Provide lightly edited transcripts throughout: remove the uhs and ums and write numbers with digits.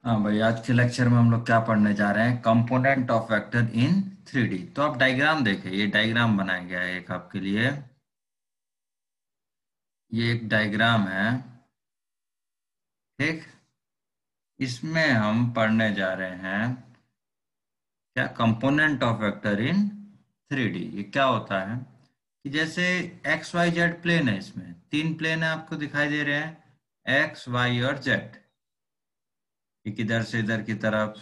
हाँ भाई, आज के लेक्चर में हम लोग क्या पढ़ने जा रहे हैं? Component of vector in 3D। तो आप डायग्राम देखें, ये डायग्राम बनाया गया है एक आपके लिए। ये एक डायग्राम है, ठीक। इसमें हम पढ़ने जा रहे हैं क्या, component of vector in 3D। ये क्या होता है कि जैसे एक्स वाई जेड प्लेन है, इसमें तीन प्लेन है आपको दिखाई दे रहे हैं, एक्स वाई और जेड। एक इधर से इधर की तरफ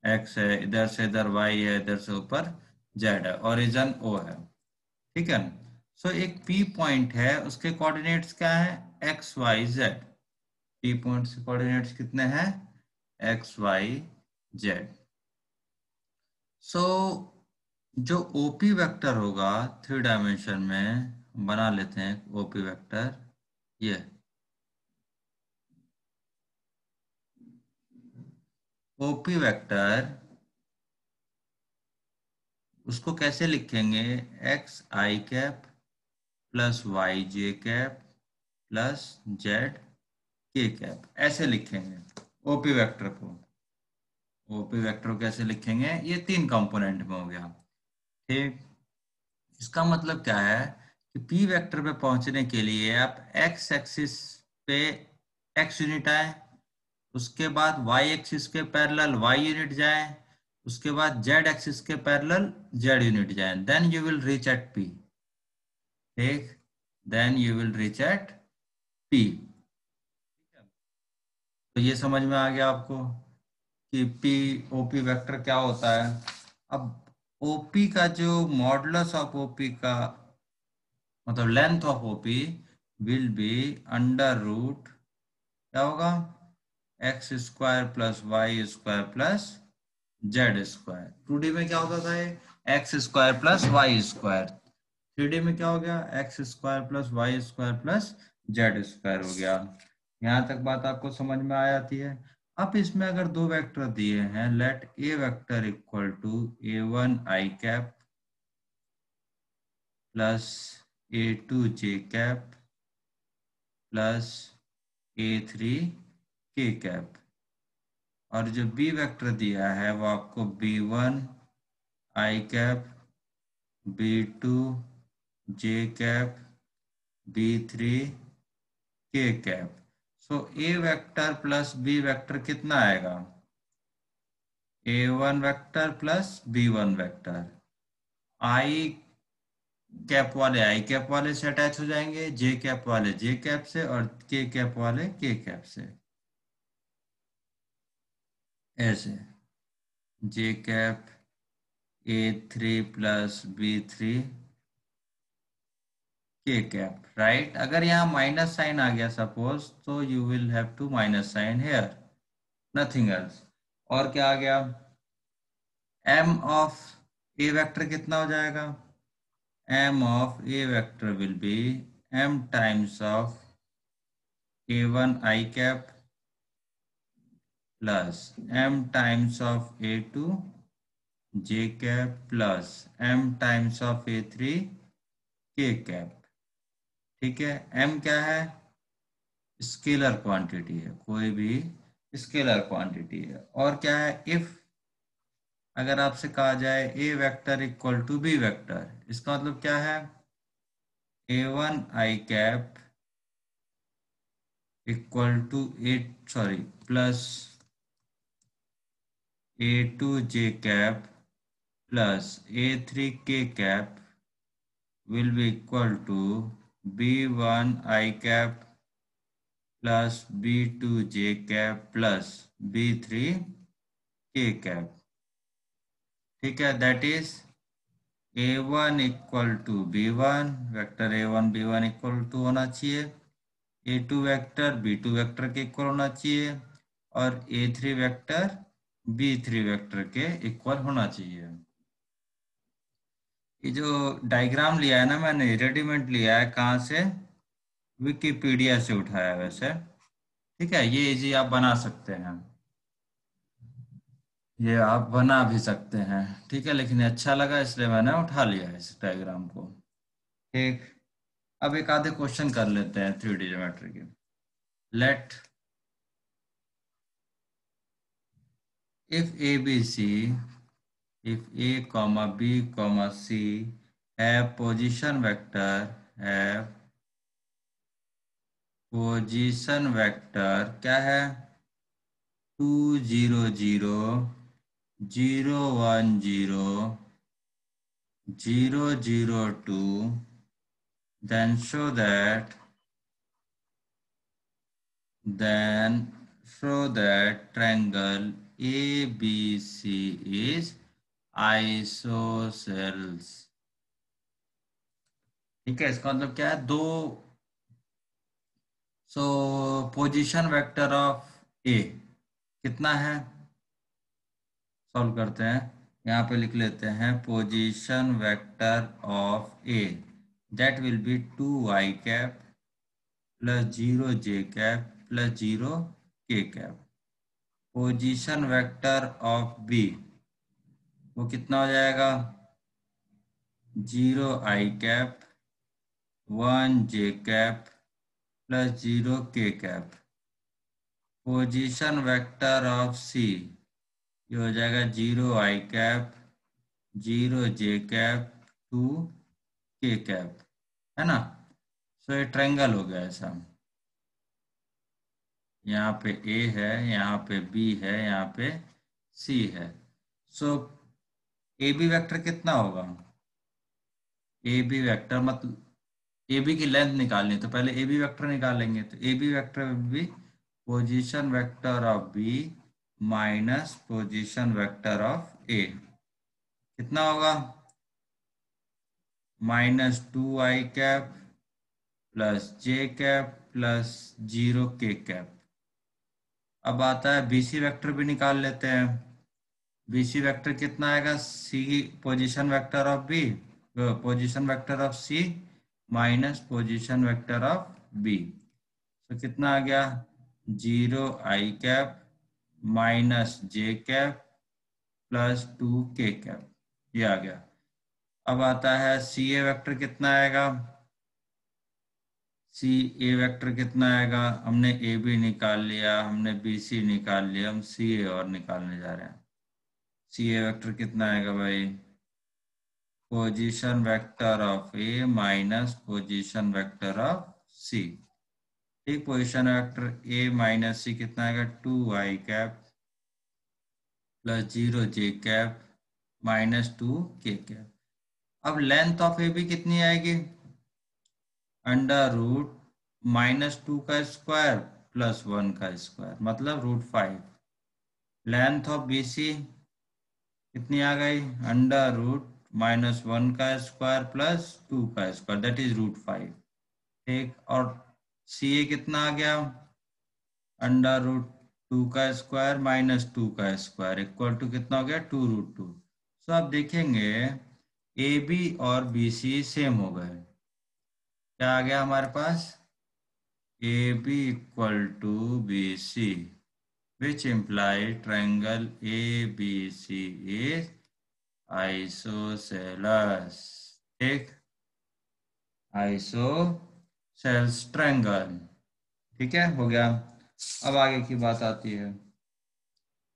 एक्स है, इधर से इधर वाई है, इधर से ऊपर जेड है, ओरिजिन ओ है, ठीक है। सो एक पी पॉइंट है, उसके कोऑर्डिनेट्स क्या है? X Y Z. P point के कोऑर्डिनेट्स कितने हैं? X Y Z. सो जो ओपी वेक्टर होगा थ्री डायमेंशन में, बना लेते हैं ओपी वेक्टर। ये ओपी वेक्टर, उसको कैसे लिखेंगे? X I cap plus Y J cap plus Z K cap, ऐसे लिखेंगे ओपी वेक्टर को। ओपी वेक्टर कैसे लिखेंगे? ये तीन कंपोनेंट में हो गया, ठीक। इसका मतलब क्या है कि पी वेक्टर पे पहुंचने के लिए आप एक्स एक्सिस पे एक्स यूनिट आए, उसके बाद वाई एक्सिस के पैरेलल वाई यूनिट जाए, उसके बाद जेड एक्सिस के पैरेलल जेड यूनिट जाए, then you will reach at P, ठीक। Then you will reach at P. तो ये समझ में आ गया आपको कि पी ओपी वेक्टर क्या होता है। अब ओपी का जो मॉडुलस ऑफ ओपी का मतलब length of OP will be under root, क्या होगा? X square plus Y square plus Z square. 2D में क्या होता था ये? X square plus Y square. 3D में क्या हो गया? X square plus Y square plus Z square हो गया। यहाँ तक बात आपको समझ में आ जाती है। अब इसमें अगर दो वेक्टर दिए हैं, let A vector equal to A1 I cap plus A2 J cap plus A3 K cap, और जो बी वेक्टर दिया है वो आपको B1 I cap B2 J cap B3 K cap. So A vector plus B vector कितना आएगा? A1 vector plus B1 vector. I cap वाले I cap वाले से अटैच हो जाएंगे, जे कैप वाले जे कैप से, और के कैप वाले के कैप से, ऐसे। जे cap A3 plus B3 K cap, right. अगर यहाँ माइनस साइन आ गया सपोज, तो you will have to minus sign here, nothing else. और क्या आ गया? एम ऑफ ए वेक्टर कितना हो जाएगा? M of A vector will be M times of A1 I cap plus M times of A2 J cap plus M times of A3 K cap, ठीक है। M क्या है? Scalar quantity है, कोई भी स्केलर क्वांटिटी है। और क्या है? इफ अगर आपसे कहा जाए A vector equal to B vector, इसका मतलब क्या है? A1 I cap equal to sorry plus A2 J cap plus A3 K cap will be equal to B1 I cap plus B2 J cap plus B3 K cap, ठीक है। That is A1 equal to B1 vector, A1 B1 equal to होना चाहिए, A2 vector B2 vector के equal होना चाहिए, और A3 vector B3 vector के equal होना चाहिए। ये जो डायग्राम लिया है ना मैंने, रेडीमेड लिया है, कहाँ से? विकिपीडिया से उठाया है वैसे, ठीक है। ये इजी आप बना सकते हैं, ये आप बना भी सकते हैं, ठीक है। लेकिन ये अच्छा लगा इसलिए मैंने उठा लिया है इस डायग्राम को, ठीक। अब एक आधे क्वेश्चन कर लेते हैं 3D ज्योमेट्री के। Let if ABC, if A comma B comma C have position vector क्या है 2 0 0 0 1 0 0 0 2, then show that then triangle ABC is isosceles। ठीक है, इसका मतलब क्या है, दो, सो पोजीशन वेक्टर ऑफ ए कितना है, सॉल्व करते हैं। यहाँ पे लिख लेते हैं position vector of A that will be 2 i cap plus 0 j cap plus 0 k cap. Position vector of B वो कितना हो जाएगा 0 i cap 1 j cap plus 0 k cap. Position vector of C ये हो जाएगा 0 i cap 0 j cap 2 k cap, है ना। सो ये ट्रायंगल हो गया ऐसा, यहाँ पे ए है, यहाँ पे बी है, यहाँ पे सी है। सो ए बी वेक्टर कितना होगा, ए बी वेक्टर मतलब ए बी की लेंथ निकालनी है तो पहले ए बी वेक्टर निकालेंगे, तो ए बी वेक्टर भी position vector of B minus position vector of A कितना होगा -2 i cap plus j cap plus 0 k cap. अब आता है बीसी वेक्टर भी निकाल लेते हैं। बीसी वेक्टर कितना आएगा C position vector of B position vector of C minus position vector of B, तो कितना आ गया 0 i cap -j cap plus 2 k cap, ये आ गया। अब आता है सी ए वेक्टर कितना आएगा, सी ए वेक्टर कितना आएगा, हमने ए बी निकाल लिया, हमने बी सी निकाल लिया, हम सी ए और निकालने जा रहे हैं। सी ए वेक्टर कितना आएगा भाई position vector of A minus position vector of C. ठीक, position vector A minus C कितना आएगा 2 i cap plus 0 j cap -2 k cap. अब लेंथ ऑफ ए बी कितनी आएगी √-2 का स्क्वायर प्लस 1 का स्क्वायर मतलब √5। लेंथ ऑफ बी सी कितनी आ गई √-1 का स्क्वायर प्लस 2 का स्क्वायर दैट इज √5। ठीक, और सी ए कितना आ गया √2 का स्क्वायर माइनस 2 का स्क्वायर इक्वल टू कितना हो गया 2√2। सो आप देखेंगे ए बी और बी सी सेम हो गए, क्या आ गया हमारे पास A B equal to B C which imply triangle A B C is isosceles. ठीक, आइसोसेलेस ट्रायंगल। ठीक है, हो गया। अब आगे की बात आती है,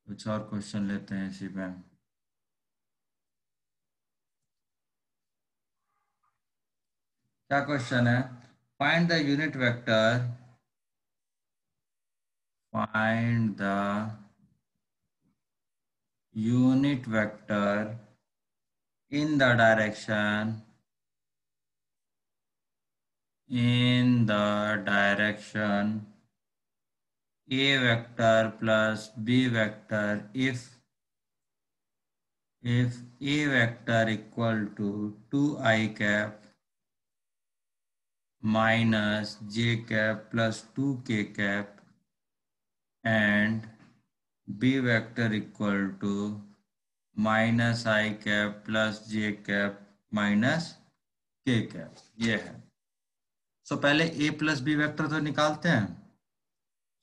कुछ और क्वेश्चन लेते हैं इसी पे। क्या क्वेश्चन है, find the unit vector, find the unit vector in the direction a vector plus b vector if a vector equal to 2 i cap minus j cap plus 2 k cap and b vector equal to -i cap plus j cap minus k cap, ये है। सो पहले a plus B vector तो निकालते हैं।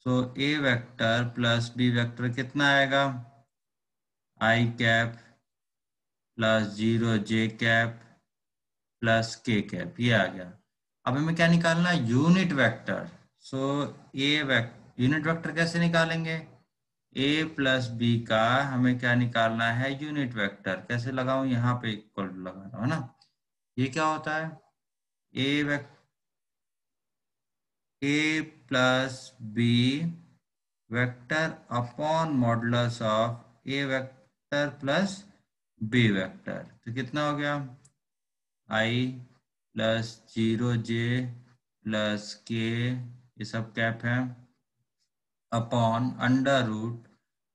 सो a vector plus b vector कितना आएगा i cap plus 0 j cap plus k cap, ये आ गया। अब हमें क्या निकालना है unit vector. So unit vector कैसे निकालेंगे, ए प्लस बी का हमें क्या निकालना है, यूनिट वेक्टर। कैसे लगाऊं, यहाँ पे इक्वल लगा रहा हूं, है ना। ये क्या होता है, A A plus B vector upon modulus of A vector plus B vector. तो कितना हो गया, आई प्लस 0 जे प्लस के, ये सब कैप है, अपॉन अंडर रूट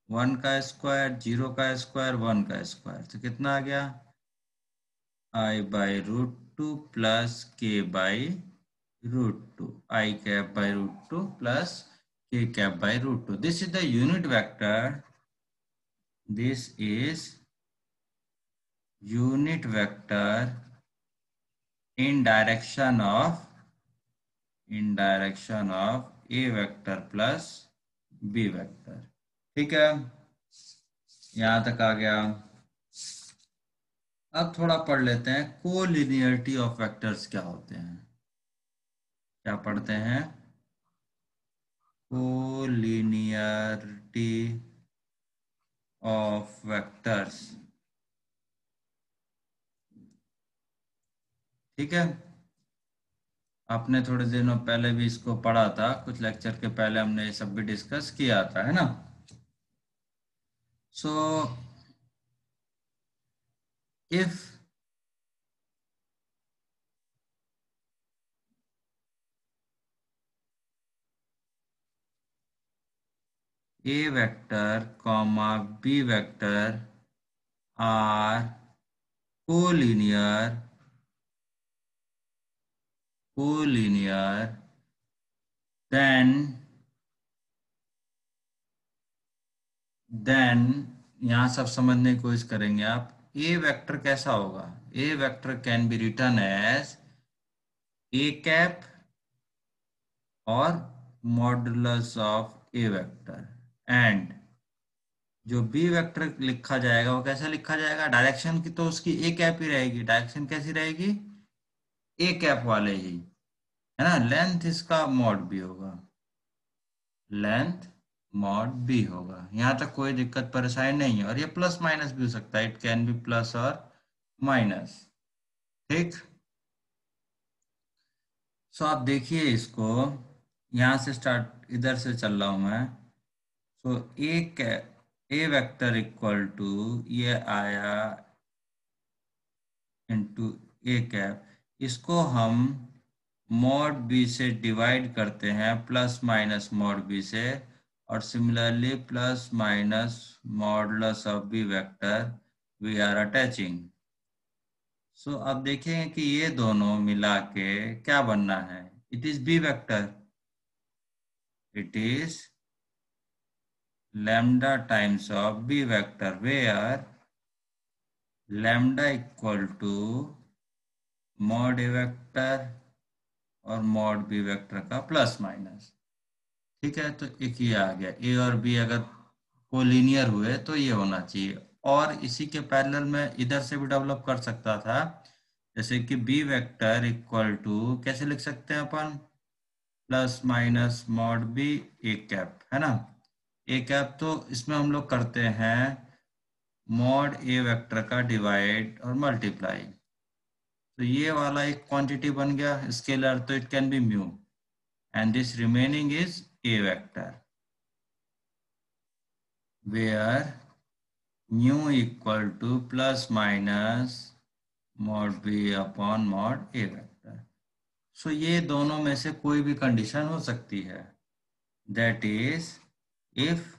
1 का स्क्वायर, 0 का स्क्वायर, 1 का स्क्वायर। तो कितना आ गया, I/√2 plus K/√2, I cap by root two plus K cap by root two. This is the unit vector, this is unit vector in direction of A vector plus B vector. ठीक है, यहां तक आ गया। अब थोड़ा पढ़ लेते हैं, कोलिनियरिटी ऑफ वेक्टर्स क्या होते हैं। क्या पढ़ते हैं, कोलिनियरिटी ऑफ वेक्टर्स। ठीक है, आपने थोड़े दिनों पहले भी इसको पढ़ा था, कुछ लेक्चर के पहले हमने ये सब भी डिस्कस किया था, है ना। So if A vector comma B vector are collinear collinear then then यहाँ सब समझने की कोशिश करेंगे आप। ए वेक्टर कैसा होगा, A vector can be written as A cap और modulus of A vector. And जो बी वेक्टर लिखा जाएगा वो कैसे लिखा जाएगा, डायरेक्शन की तो उसकी ए कैप ही रहेगी। डायरेक्शन कैसी रहेगी, ए कैप वाले ही, है ना। लेंथ इसका मॉड बी होगा, लेंथ मॉड बी होगा। यहाँ तक कोई दिक्कत परेशानी नहीं है। और ये प्लस माइनस भी हो सकता है, इट कैन बी प्लस और माइनस। ठीक, सो आप देखिए इसको, यहाँ से स्टार्ट, इधर से चल रहा हूँ मैं। सो ए वेक्टर इक्वल टू, ये आया इंटू ए कैप, इसको हम मॉड बी से डिवाइड करते हैं, प्लस माइनस मॉड बी से। और similarly plus minus modulus of B vector we are attaching. So अब देखेंगे कि ये दोनों मिला के क्या बनना है, it is B vector, it is lambda times of b vector, where lambda equal to mod a vector और mod b वेक्टर का प्लस माइनस। ठीक है, तो एक ये आ गया, ए और बी अगर कोलिनियर हुए तो ये होना चाहिए। और इसी के पैरेलल में इधर से भी डेवलप कर सकता था, जैसे कि बी वेक्टर इक्वल टू कैसे लिख सकते हैं अपन, plus minus mod B A cap, है ना। ए कैप तो इसमें हम लोग करते हैं मॉड ए वेक्टर का डिवाइड और मल्टीप्लाई। तो ये वाला एक क्वांटिटी बन गया स्केलर, तो it can be mu, and this remaining is A vector, where mu equal to plus minus mod B upon mod A vector. So ये दोनों में से कोई भी कंडीशन हो सकती है, that is if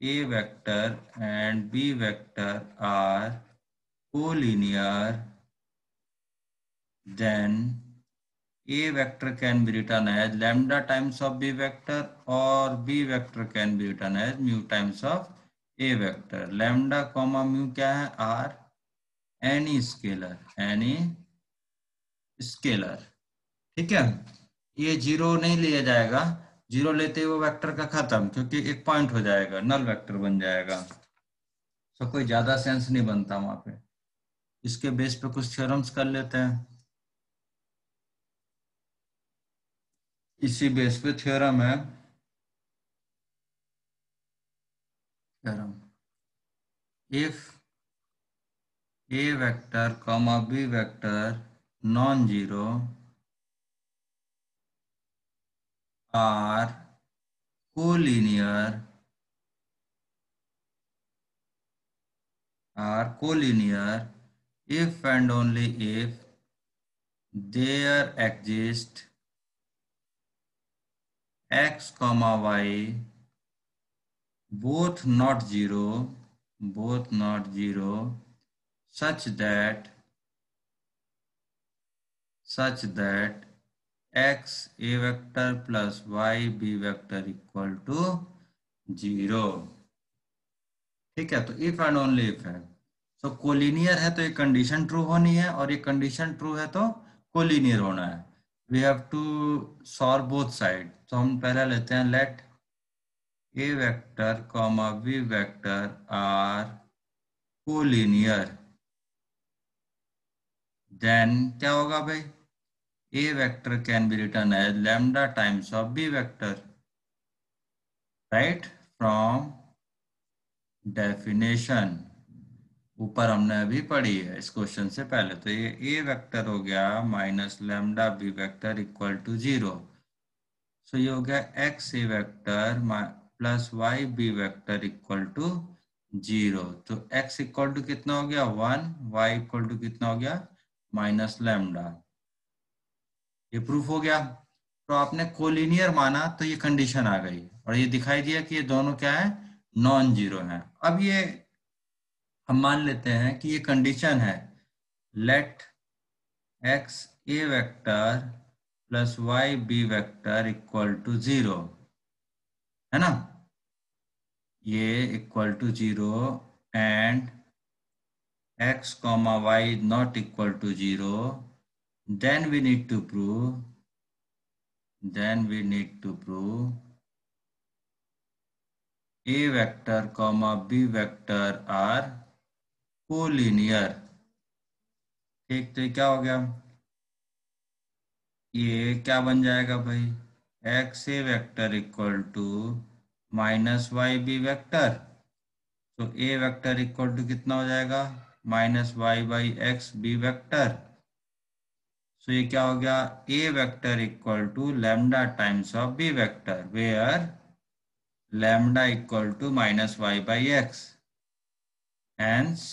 a vector and b vector are collinear, then a vector can be written as lambda times of b vector, or b vector can be written as mu times of a vector। lambda comma mu क्या है, r, any scalar. ठीक है, ये zero नहीं लिया जाएगा, zero लेते ही वो वेक्टर का खत्म, क्योंकि एक पॉइंट हो जाएगा, नल वेक्टर बन जाएगा। तो कोई ज्यादा सेंस नहीं बनता वहां पे। इसके बेस पे कुछ थ्योरम्स कर लेते हैं। इसी बेस पे थ्योरम है, theorem, if A vector comma B vector non zero are collinear if and only if there exist x comma y both not zero such that x a vector plus y b vector equal to zero. ठीक है, तो if and only if है, सो collinear है तो ये condition true होनी है, और ये कंडीशन ट्रू है तो कोलिनियर होना है। We have to solve both side. तो हम पहला लेते हैं, let A vector comma B vector are collinear, then क्या होगा भाई, a vector can be written as lambda times of B vector, right from definition. ऊपर हमने अभी पढ़ी है इस क्वेश्चन से पहले, तो ये ए वेक्टर हो गया minus lambda B vector equal to zero. So ये हो गया x A vector plus Y B vector equal to zero. तो एक्स इक्वल टू कितना हो गया 1, वाई इक्वल टू कितना हो गया माइनस लैम्डा। ये प्रूफ हो गया। तो आपने कोलिनियर माना तो ये कंडीशन आ गई, और ये दिखाई दिया कि ये दोनों क्या है, नॉन जीरो है। अब ये हम मान लेते हैं कि ये कंडीशन है, let X A vector plus Y B vector equal to zero, है ना, ये equal to zero, and x comma y not equal to zero, then we need to prove a vector comma b vector are collinear। ठीक, तो ये क्या हो गया, ये क्या बन जाएगा भाई, x A vector equal to minus y B vector. तो ए वेक्टर इक्वल टू कितना हो जाएगा, minus y by x b vector. So ये क्या हो गया, a vector equal to lambda times of B vector, where lambda equal to minus y by x. Hence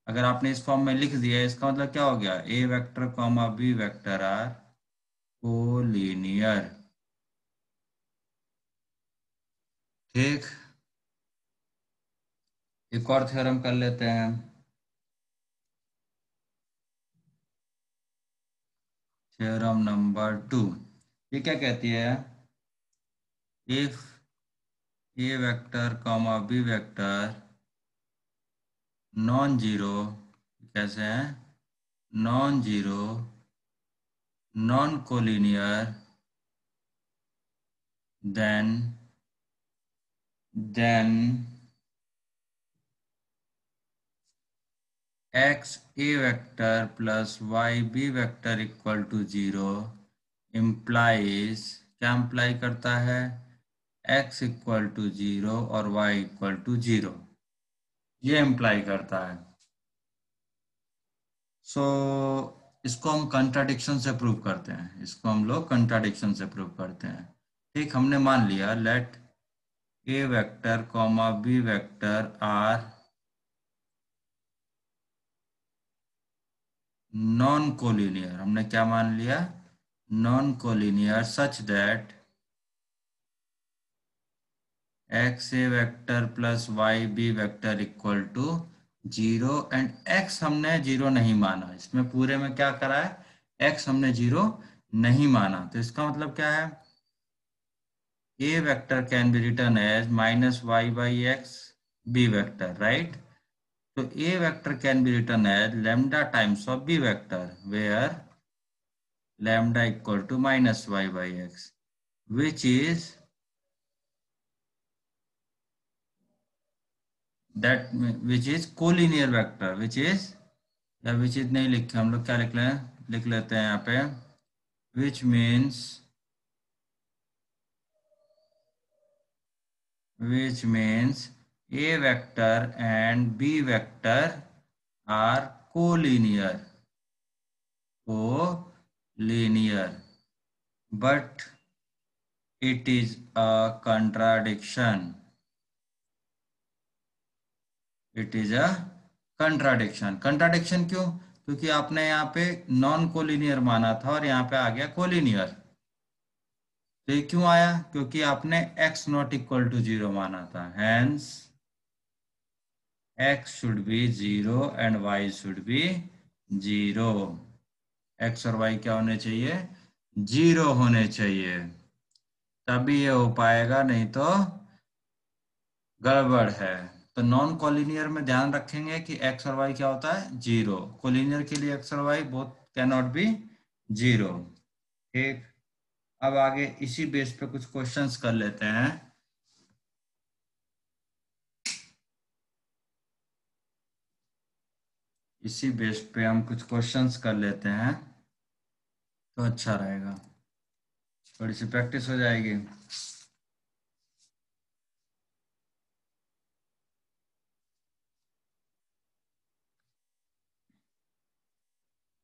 अगर आपने इस फॉर्म में लिख दिया, इसका मतलब क्या हो गया, a vector comma B vector are collinear. ठीक, एक और थ्योरम कर लेते हैं, थ्योरम नंबर 2। ये क्या कहती है, if A vector comma B vector non zero, कैसे है, non zero non collinear, then then x a vector plus y b vector equal to zero implies, क्या इम्प्लाई करता है, x इक्वल टू जीरो और y इक्वल टू जीरो, ये imply करता है। सो इसको हम कंट्राडिक्शन से प्रूव करते हैं, इसको हम लोग कंट्राडिक्शन से प्रूव करते हैं। ठीक, हमने मान लिया let A vector comma B vector are non collinear, हमने क्या मान लिया, non collinear such that X A vector plus Y B vector equal to zero, and X हमने जीरो नहीं माना, इसमें पूरे में क्या करा है, एक्स हमने जीरो नहीं माना। तो इसका मतलब क्या है, a vector can be written as minus y by x b vector, right. तो a vector can be written as lambda times of B vector, where lambda equal to minus y by x, which is that which is collinear vector, which is, या which is नहीं लिखे हम लोग, क्या लिख लें, लिख लेते हैं यहाँ पे, which means which means A vector and B vector are collinear, collinear, but it is a contradiction. It is a contradiction. Contradiction क्यों? क्योंकि आपने यहाँ पे नॉन कोलिनियर माना था और यहाँ पे आ गया कोलिनियर। तो ये क्यों आया? क्योंकि आपने x not equal to zero माना था। Hence x should be zero and y should be zero. x और y क्या होने चाहिए? जीरो होने चाहिए, तभी ये हो पाएगा, नहीं तो गड़बड़ है। तो नॉन कोलिनियर में ध्यान रखेंगे कि एक्स और वाई क्या होता है? जीरो। कोलिनियर के लिए एक्स और Y both can not be zero. ठीक। अब आगे इसी बेस पे कुछ क्वेश्चंस कर लेते हैं। इसी बेस पे हम कुछ क्वेश्चंस कर लेते हैं तो अच्छा रहेगा, थोड़ी सी प्रैक्टिस हो जाएगी।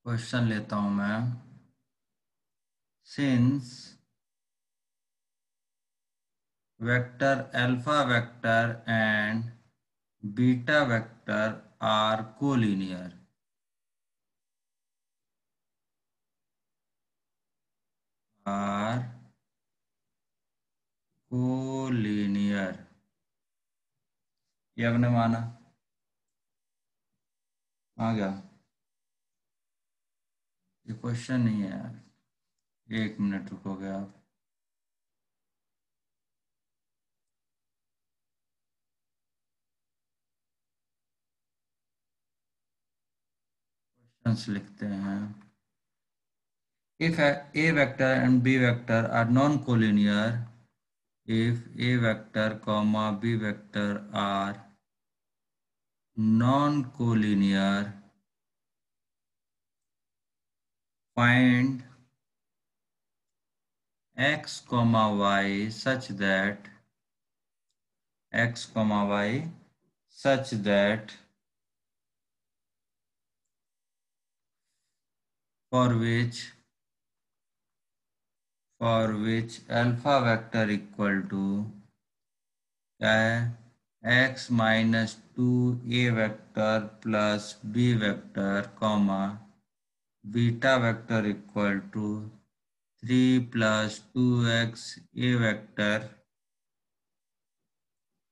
क्वेश्चन लेता हूं मैं। Since vector alpha vector and beta vector are collinear, are collinear, ये हमने माना। आ गया? ये क्वेश्चन नहीं है यार, एक मिनट रुकोगे आप। क्वेश्चंस लिखते हैं। If a vector and b vector are non-collinear, if a vector comma b vector are non-collinear, find x comma y such that x comma y such that for which alpha vector equal to क्या है? X minus two A vector plus B vector comma beta vector equal to three plus two x A vector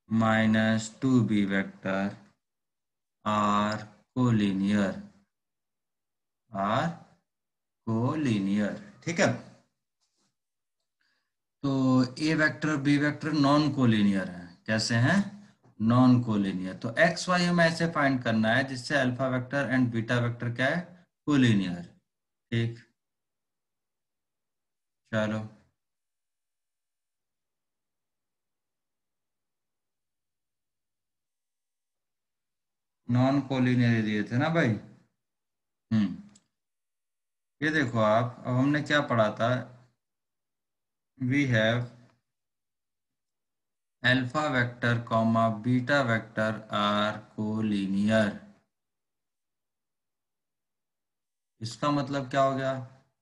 minus two B vector are collinear, are collinear. ठीक है। तो a vector b vector non collinear है। कैसे हैं? Non collinear. तो x y हमें ऐसे find करना है जिससे alpha vector and beta vector क्या है? कोलिनियर। ठीक। चलो, नॉन कोलिनियर दिए थे ना भाई। हम्म। ये देखो आप, अब हमने क्या पढ़ा था? We have alpha vector comma beta vector are collinear. इसका मतलब क्या हो गया?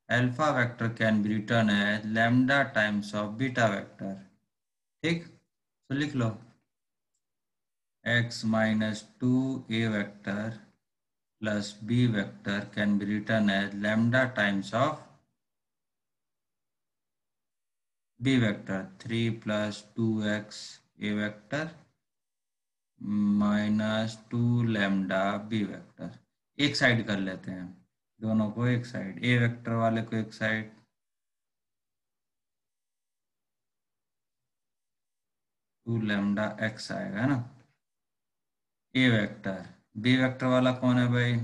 Alpha vector can be written as lambda times of beta vector. ठीक। तो लिख लो, x minus two A vector plus B vector can be written as lambda times of B vector three plus two x A vector minus two lambda B vector. एक side कर लेते हैं, दोनों को एक साइड, ए वेक्टर वाले को एक साइड, टू लैम्डा एक्स आएगा ना। ए वेक्टर, बी वेक्टर वाला कौन है भाई?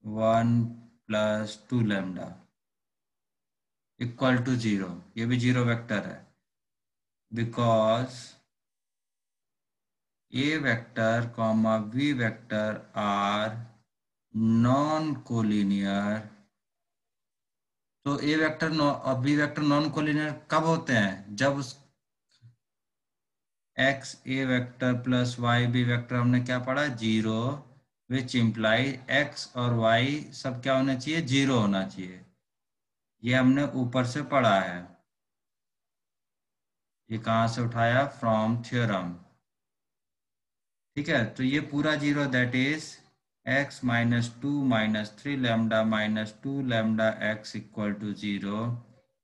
One plus two lambda equal to zero. ये भी जीरो वेक्टर है because a vector comma B vector are non collinear. तो ए वेक्टर और बी वेक्टर नॉन कोलिनियर कब होते हैं? जब उस एक्स ए vector plus Y B vector हमने क्या पढ़ा, जीरो, विच इम्प्लाई एक्स और वाई सब क्या होना चाहिए, जीरो होना चाहिए। ये हमने ऊपर से पढ़ा है। ये कहाँ से उठाया, फ्रॉम थ्योरम। ठीक है, तो ये पूरा zero that is X minus two minus three lambda minus two lambda X equal to zero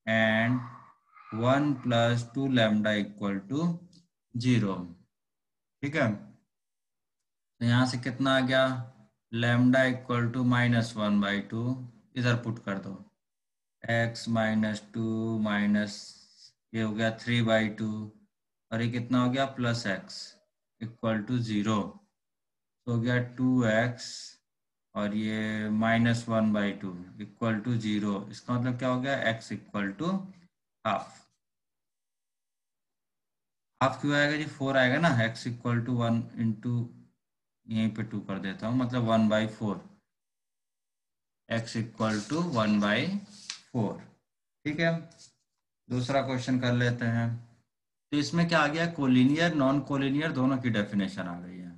and one plus two lambda equal to zero. ठीक है, तो यहाँ से कितना आ गया, lambda equal to minus one by two, इधर put कर दो, एक्स माइनस टू माइनस, ये हो गया थ्री बाई टू, और ये कितना हो गया plus X equal to zero, तो हो गया टू एक्स, और ये minus one by two equal to zero. इसका मतलब क्या हो गया, X equal to half. Half क्यों आएगा जी, फोर आएगा ना, X equal to one into, यहीं पे टू कर देता हूँ, मतलब one by four, X equal to one by four. ठीक है, दूसरा क्वेश्चन कर लेते हैं। तो इसमें क्या आ गया, कोलिनियर नॉन कोलिनियर दोनों की डेफिनेशन आ गई है।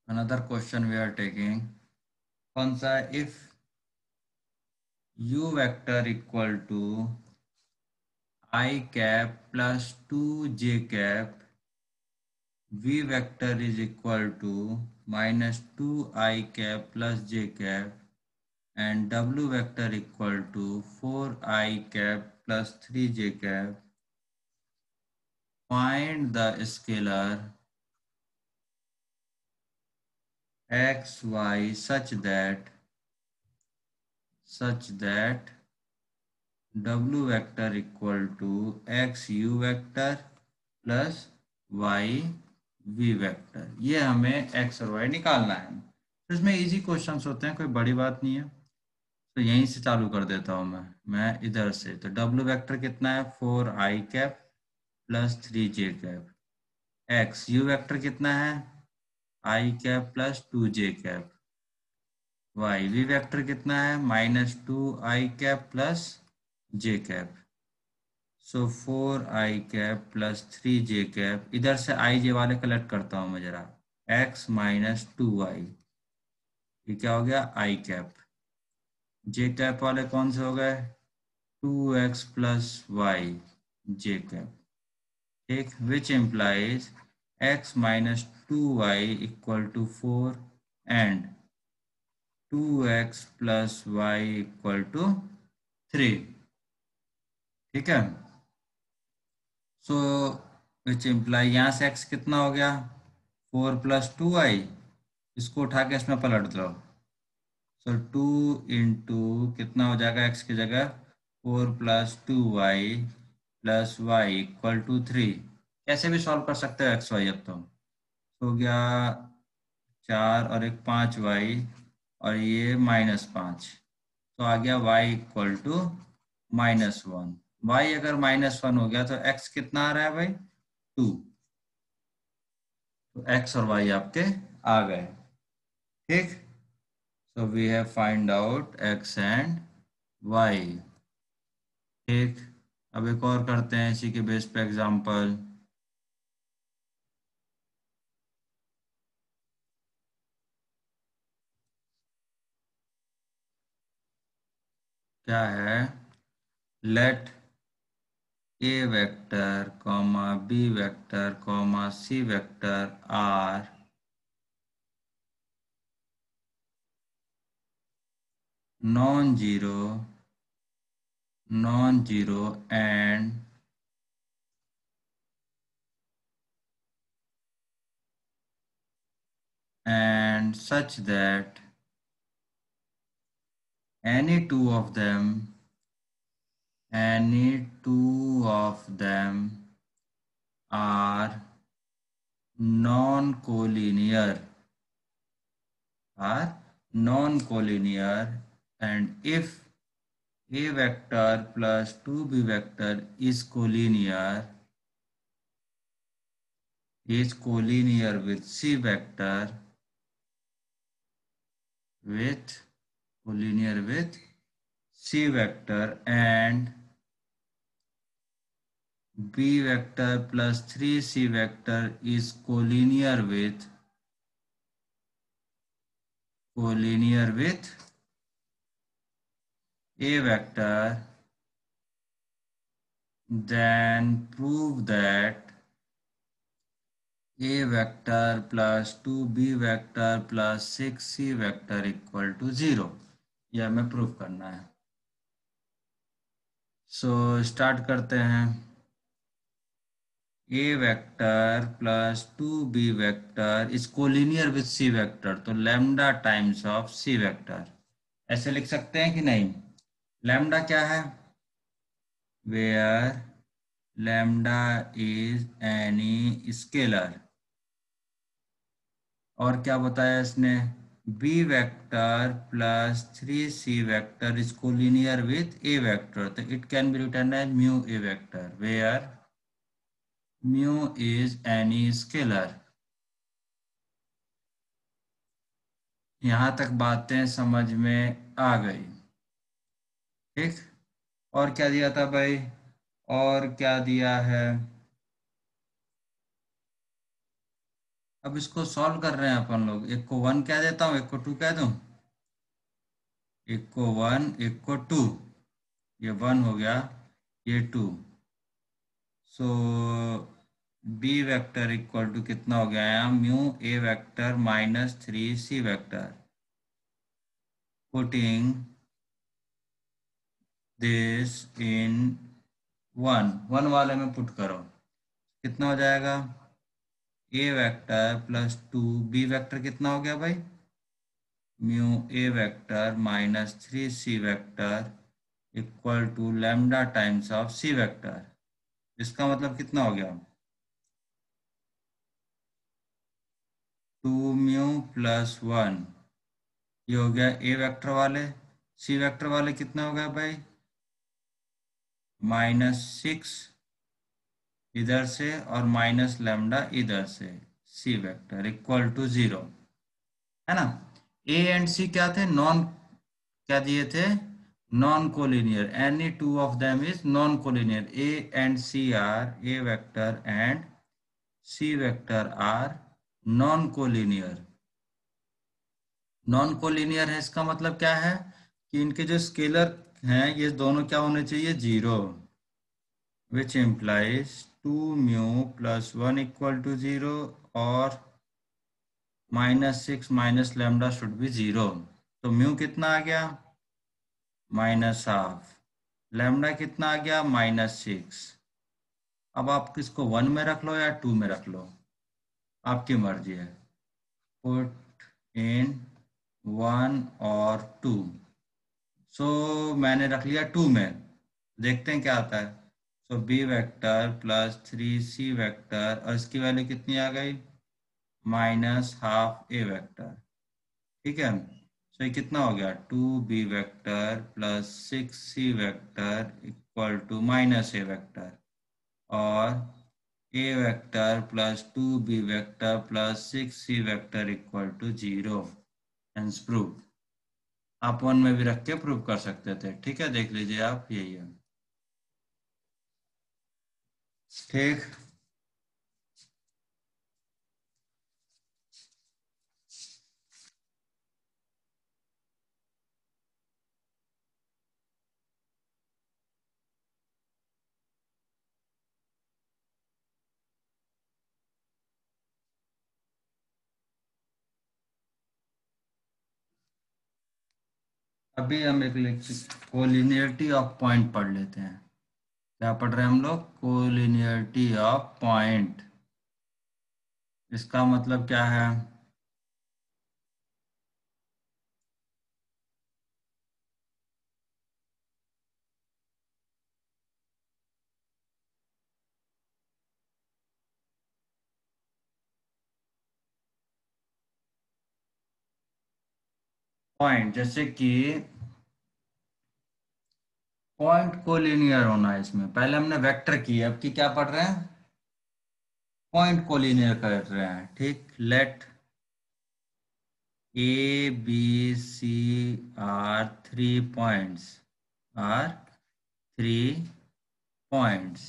Another question we are taking, कौन सा, if u vector equal to I cap plus two j cap, v vector is equal to minus two I cap plus j cap, and w vector equal to 4I cap plus 3j cap. Find the scalar x y such that w vector equal to x u vector plus y v vector। ये हमें x और y निकालना है। तो इसमें easy questions होते हैं, कोई बड़ी बात नहीं है। तो यहीं से चालू कर देता हूँ मैं इधर से। तो w वेक्टर कितना है, four i cap plus three j cap, x u vector कितना है, i cap plus two j cap, y v vector कितना है, minus two i cap plus j cap. So four i cap plus three j cap, इधर से आई जे वाले collect करता हूँ मैं जरा, एक्स माइनस टू वाई, ये क्या हो गया आई कैप, जे कैप वाले कौन से हो गए, टू एक्स प्लस वाई जे कैप। ठीक, which implies x minus two y equal to four and two x plus Y equal to three. ठीक है, सो विच इम्प्लाई, यहाँ से x कितना हो गया, फोर प्लस टू वाई, इसको उठा के इसमें पलट दो। सो टू इंटू कितना हो जाएगा, x की जगह four plus two Y plus Y equal to three. कैसे भी सॉल्व कर सकते हो एक्स वाई, अब तो हो गया चार और एक पाँच वाई, और ये माइनस पाँच, तो आ गया y equal to minus one. Y अगर माइनस वन हो गया तो x कितना आ रहा है भाई, टू। तो x और y आपके आ गए। ठीक, so we have find out x and y। ठीक, अब एक और करते हैं इसी के बेस पे एग्जांपल। क्या है, let a vector comma b vector comma c vector are non zero and such that any two of them are non-collinear and if a vector plus 2b vector is collinear with c vector with collinear with c vector and b vector plus 3c vector is collinear with a vector, then prove that a vector plus 2b vector plus 6c vector equal to 0। यह हमें prove करना है। So start करते हैं। a vector plus 2b vector is collinear with c vector, तो lambda times of c vector। ऐसे लिख सकते हैं कि नहीं? लैम्डा क्या है? Where lambda is any scalar. और क्या बताया इसने? B vector plus 3c vector is collinear with a vector, तो it can be written as mu A vector where mu is any scalar. यहां तक बातें समझ में आ गई? ठीक। और क्या दिया था भाई? और क्या दिया है? अब इसको सॉल्व कर रहे हैं अपन लोग। एक को 1 कह देता हूँ, एक को 2 कह दूं। एक को 1, एक को 2। ये 1 हो गया, ये 2। सो बी वेक्टर इक्वल टू कितना हो गया है? Mu A vector minus 3c vector. Putting this in 1 वाले में पुट करो, कितना हो जाएगा? ए वेक्टर प्लस 2b वेक्टर कितना हो गया भाई? Mu A vector minus 3c vector equal to lambda times of c vector. इसका मतलब कितना हो गया? 2 म्यू प्लस 1, ये हो गया ए वेक्टर वाले। सी वेक्टर वाले कितना हो गया भाई? -6 इधर से और माइनस लैम्डा इधर से, सी वेक्टर इक्वल टू 0, है ना? ए एंड सी क्या थे? नॉन, क्या दिए थे? Non collinear. Any two of them is non collinear. A and C are, A vector and C vector are non collinear. Non collinear है, इसका मतलब क्या है? कि इनके जो स्केलर हैं ये दोनों क्या होने चाहिए? 0, which implies 2 mu plus 1 equal to 0 और -6 माइनस लैम्डा शुड बी 0। तो म्यू कितना आ गया? -12। लैम्डा कितना आ गया? -6। अब आप किसको 1 में रख लो या 2 में रख लो, आपकी मर्जी है। पुट इन 1 और 2। सो मैंने रख लिया 2 में, देखते हैं क्या आता है। So b vector plus 3c vector, और इसकी वैल्यू कितनी आ गई? -12 ए वेक्टर। ठीक है। सो ये कितना हो गया? 2b vector plus 6c vector equal to -a vector, और a vector plus 2b vector plus 6c vector equal to 0। Hence prove. आप 1 में भी रख के प्रूव कर सकते थे। ठीक है, देख लीजिए आप, यही है। ठीक। अभी हम एक कोलिनियरिटी ऑफ पॉइंट पढ़ लेते हैं। क्या पढ़ रहे हैं हम लोग? Collinearity of point. इसका मतलब क्या है? पॉइंट, जैसे कि पॉइंट कोलिनियर होना है। इसमें पहले हमने वेक्टर की, अब की क्या पढ़ रहे हैं? पॉइंट कोलिनियर कर रहे हैं। ठीक। Let A B C are 3 points, are 3 points.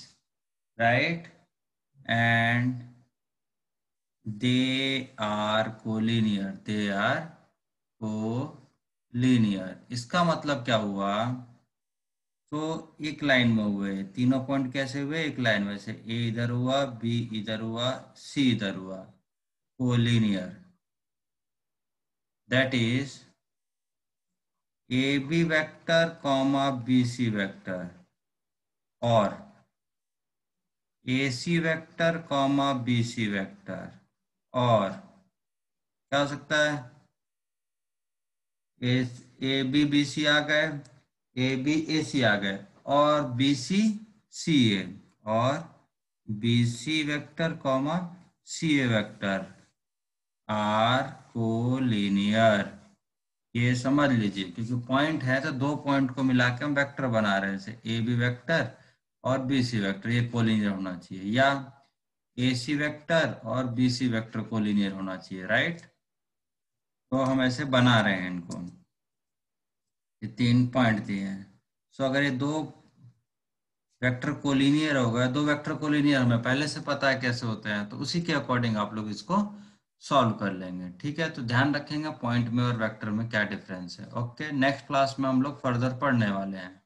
Right, and they are collinear, they are collinear. इसका मतलब क्या हुआ? तो एक लाइन में हुए तीनों पॉइंट, कैसे हुए? एक लाइन में से, ए इधर हुआ, बी इधर हुआ, सी इधर हुआ, collinear. That is a B vector comma b C vector और a c vector comma b C vector, और क्या हो सकता है? A A B B C आ गए, ए बी ए सी आ गए, और बी सी सी ए, और B C vector comma C A vector are collinear. ये समझ लीजिए, क्योंकि पॉइंट है तो दो पॉइंट को मिला के हम वेक्टर बना रहे हैं, जैसे ए बी वेक्टर और बी सी वेक्टर, ये कोलिनियर होना चाहिए, या ए सी वेक्टर और बी सी वेक्टर कोलिनियर होना चाहिए, राइट। तो हम ऐसे बना रहे हैं इनको, ये तीन पॉइंट दिए हैं। सो अगर ये दो वेक्टर कोलिनियर हो गए, दो वेक्टर कोलिनियर हमें पहले से पता है कैसे होते हैं, तो उसी के अकॉर्डिंग आप लोग इसको सॉल्व कर लेंगे, ठीक है। तो ध्यान रखेंगे पॉइंट में और वेक्टर में क्या डिफरेंस है। ओके, नेक्स्ट क्लास में हम लोग फर्दर पढ़ने वाले हैं।